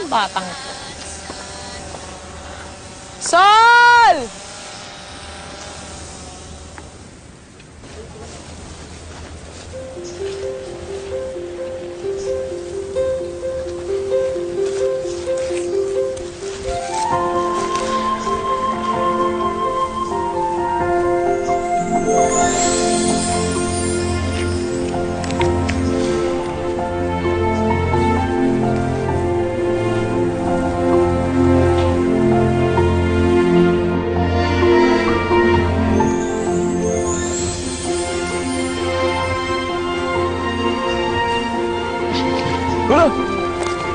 batang ito. Sol!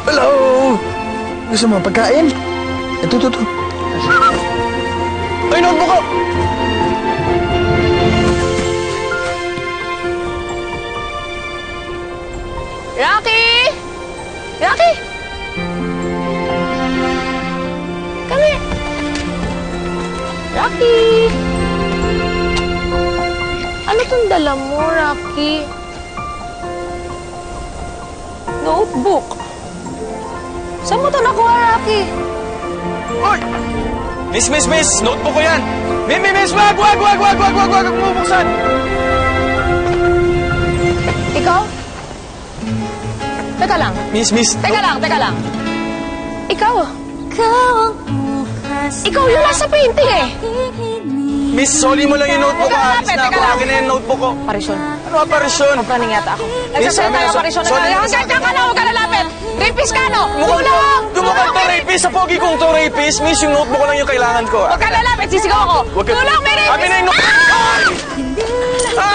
Hello! Gusto mo pagkain? Ito. Ay, notebook ko! Rocky! Rocky! Come here! Rocky! Ano tong dala mo, Rocky? Notebook. Saan mo ito nakuha, Rocky? Oy! Miss! Notebook ko yan! Miss! Wag bubuksan! Ikaw? Teka lang. Miss! Teka lang. Ikaw? Ikaw yung nasa painting eh. Miss, sorry mo lang yung notebook ko. Alis na ako. Akin na yung notebook ko. Parisyon. Ano aparisyon? Papraning yata ako. Miss, Nagsasalita yung parisyon na sorry, tayo. miss. Hanggang ka na, huwag ka lalapit. Rapist ka, no? Mukhang to rapist. Sa pogi kong to rapist. Miss, yung notebook ko lang yung kailangan ko. Huwag ka lalapit, sisigaw ako. Tulong, may rapist! Akin na yung notebook!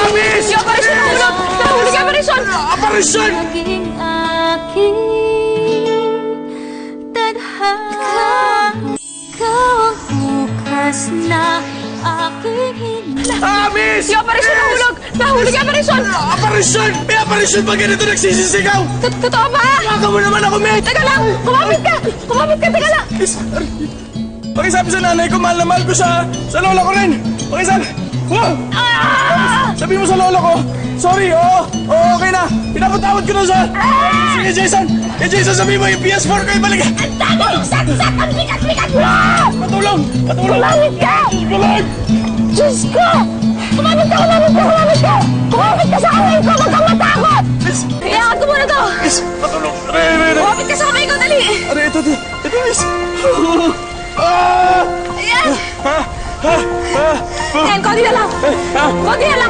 Miss! Yung parisyon na ulog! Nahuli ka, parisyon! Aparisyon! Naging aking tadhana. Ikaw ang bukas na aking hinahangad. Miss! Yung parisyon na ulog! Nahuli ka, parisyon! Aparisyon! May aparisyon pa ganito nagsisisigaw! Totoo ba? Baka mo naman ako, Miss! Teka lang! Kumapit ka! Teka lang! Miss, pakisabi sa nanay ko, mahal na mahal ko sa lola ko rin. Pakisabi. Wow! Sabi mo sa lola ko, sorry, oo, okay na. Pinapatawad ko na siya. Sige, Jason. Sabi mo yung PS4 ko, ibalik. Ang dami yung saksak! Ang bigat-bigat mo! Patulong! Kumapit ka! Tulong! Diyos ko! Kumapit ka sa kamay ko! Huwag kang matakot! Miss, Iangat ko muna to! Miss, patulong. Aray. Kumapit ka sa kamay ko, dali! Aray, ito, Miss. Ayan! Ayan, konti na lang! Konti na lang!